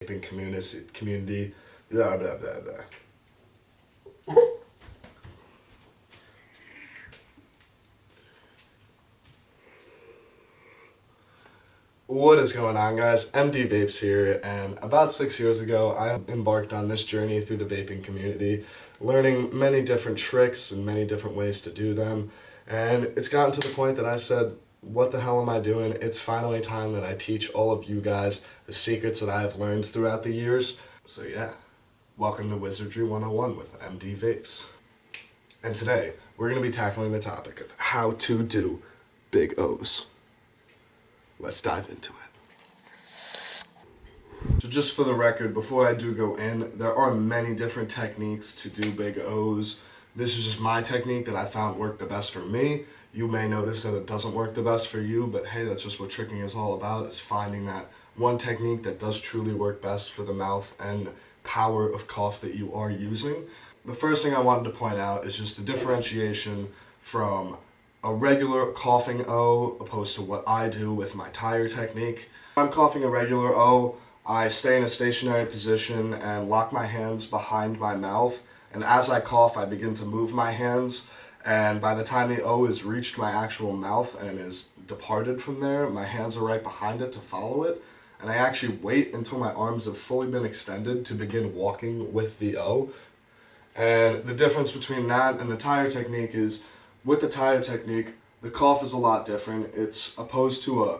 vaping community, blah, blah, blah, blah. What is going on, guys? MD Vapes here, and about 6 years ago I embarked on this journey through the vaping community, learning many different tricks and many different ways to do them, and it's gotten to the point that I said, what the hell am I doing? It's finally time that I teach all of you guys the secrets that I have learned throughout the years. So yeah, welcome to Wizardry 101 with MD Vapes. And today, we're going to be tackling the topic of how to do big O's. Let's dive into it. So just for the record, before I do go in, there are many different techniques to do big O's. This is just my technique that I found worked the best for me. You may notice that it doesn't work the best for you, but hey, that's just what tricking is all about, is finding that one technique that does truly work best for the mouth and power of cough that you are using. The first thing I wanted to point out is just the differentiation from a regular coughing O opposed to what I do with my tire technique. When I'm coughing a regular O, I stay in a stationary position and lock my hands behind my mouth, and as I cough I begin to move my hands, and by the time the O has reached my actual mouth and is departed from there, my hands are right behind it to follow it, and I actually wait until my arms have fully been extended to begin walking with the O. And the difference between that and the tire technique is, with the tire technique, the cough is a lot different. It's opposed to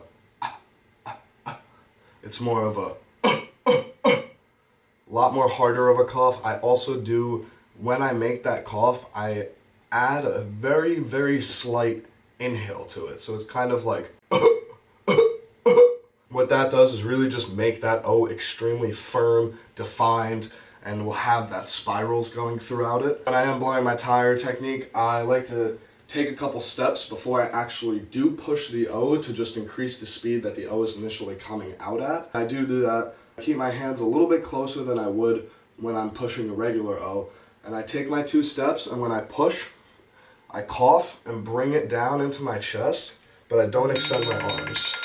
it's more of a lot more harder of a cough. I also do, when I make that cough, I add a very, very slight inhale to it. So it's kind of like, what that does is really just make that O extremely firm, defined, and will have that spirals going throughout it. When I am blowing my tire technique, I like to take a couple steps before I actually do push the O to just increase the speed that the O is initially coming out at. I do that. I keep my hands a little bit closer than I would when I'm pushing a regular O, and I take my 2 steps, and when I push, I cough and bring it down into my chest, but I don't extend my arms.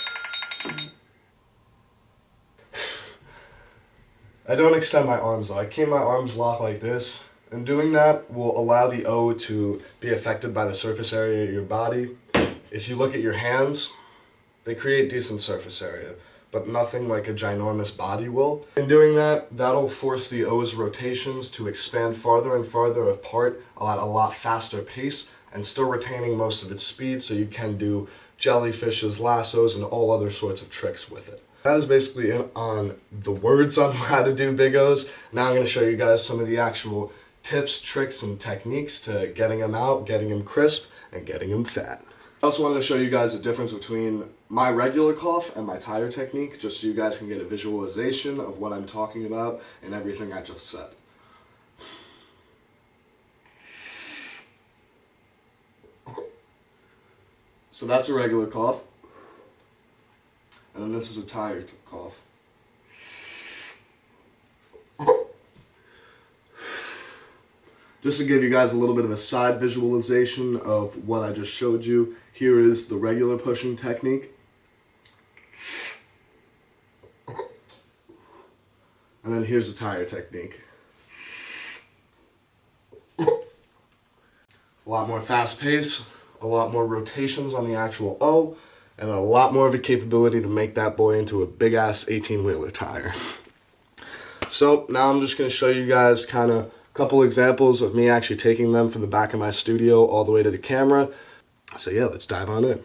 I don't extend my arms though. I keep my arms locked like this, and doing that will allow the O to be affected by the surface area of your body. If you look at your hands, they create decent surface area, but nothing like a ginormous body will. In doing that, that'll force the O's rotations to expand farther and farther apart at a lot faster pace, and still retaining most of its speed, so you can do jellyfishes, lassos, and all other sorts of tricks with it. That is basically it on the words on how to do big O's. Now I'm going to show you guys some of the actual tips, tricks, and techniques to getting them out, getting them crisp, and getting them fat. I also wanted to show you guys the difference between my regular cough and my tire technique, just so you guys can get a visualization of what I'm talking about and everything I just said. So that's a regular cough. And then this is a tired cough. Just to give you guys a little bit of a side visualization of what I just showed you, here is the regular pushing technique. And then here's the tire technique. A lot more fast pace, a lot more rotations on the actual O, and a lot more of a capability to make that boy into a big-ass 18-wheeler tire. So now I'm just going to show you guys kind of a couple examples of me actually taking them from the back of my studio all the way to the camera. So yeah, let's dive on in.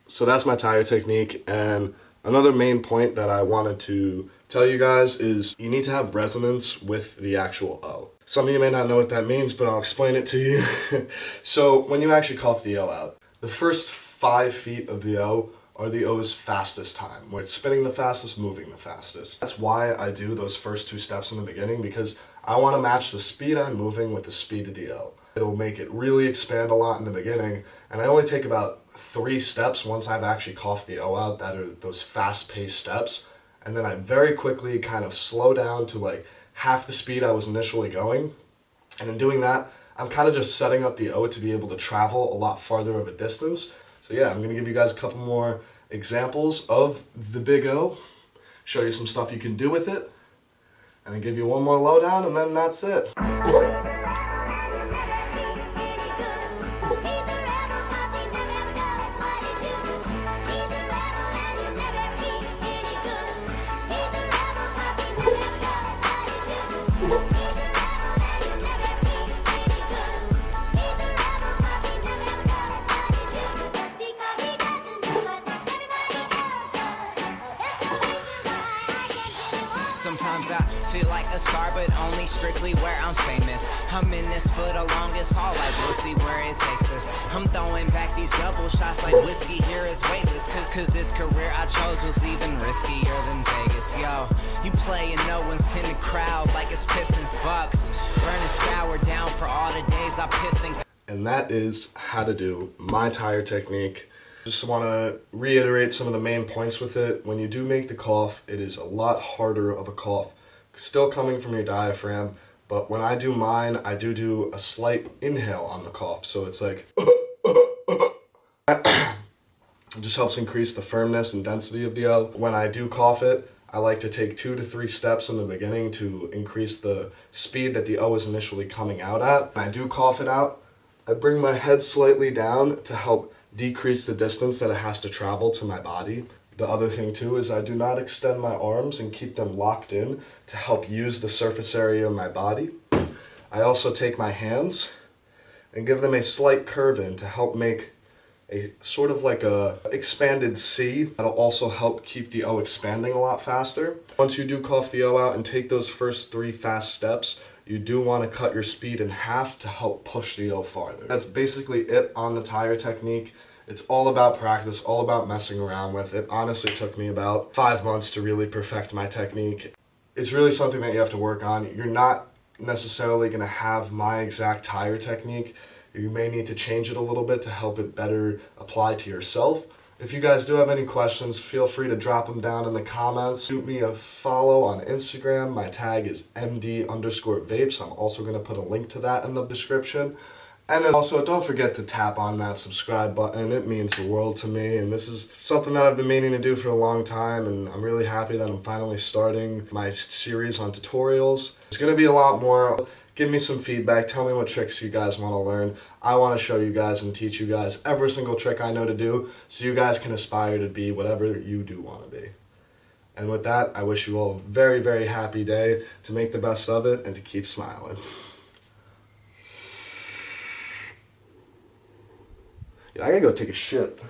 So that's my tire technique, and another main point that I wanted to tell you guys is you need to have resonance with the actual O. Some of you may not know what that means, but I'll explain it to you. So when you actually cough the O out, the first 5 feet of the O are the O's fastest time, where it's spinning the fastest, moving the fastest. That's why I do those first 2 steps in the beginning, because I want to match the speed I'm moving with the speed of the O. It'll make it really expand a lot in the beginning, and I only take about 3 steps once I've actually coughed the O out that are those fast-paced steps. And then I very quickly kind of slow down to like half the speed I was initially going. And in doing that, I'm kind of just setting up the O to be able to travel a lot farther of a distance. So yeah, I'm going to give you guys a couple more examples of the big O, show you some stuff you can do with it, and then give you one more lowdown, and then that's it. Sometimes I feel like a star, but only strictly where I'm famous. I'm in this for the longest haul, like we'll see where it takes us. I'm throwing back these double shots like whiskey here is weightless. Cause this career I chose was even riskier than Vegas. Yo, you play and no one's in the crowd like it's Pistons Bucks. Burning sour down for all the days I pissed and... And that is how to do my tire technique. Just want to reiterate some of the main points with it. When you do make the cough, it is a lot harder of a cough. Still coming from your diaphragm, but when I do mine, I do a slight inhale on the cough. So it's like, it just helps increase the firmness and density of the O. When I do cough it, I like to take 2 to 3 steps in the beginning to increase the speed that the O is initially coming out at. When I do cough it out, I bring my head slightly down to help decrease the distance that it has to travel to my body. The other thing too is I do not extend my arms and keep them locked in to help use the surface area of my body. I also take my hands and give them a slight curve in to help make a sort of like a expanded C. That'll also help keep the O expanding a lot faster. Once you do cough the O out and take those first 3 fast steps, you do want to cut your speed in half to help push the O farther. That's basically it on the tire technique. It's all about practice, all about messing around with it. Honestly, took me about 5 months to really perfect my technique. It's really something that you have to work on. You're not necessarily going to have my exact tire technique. You may need to change it a little bit to help it better apply to yourself. If you guys do have any questions, feel free to drop them down in the comments. Shoot me a follow on Instagram. My tag is MD_vapes. I'm also going to put a link to that in the description. And also, don't forget to tap on that subscribe button. It means the world to me, and this is something that I've been meaning to do for a long time, and I'm really happy that I'm finally starting my series on tutorials. There's going to be a lot more. Give me some feedback. Tell me what tricks you guys want to learn. I want to show you guys and teach you guys every single trick I know to do so you guys can aspire to be whatever you do want to be. And with that, I wish you all a very, very happy day, to make the best of it, and to keep smiling. Yeah, I gotta go take a shit.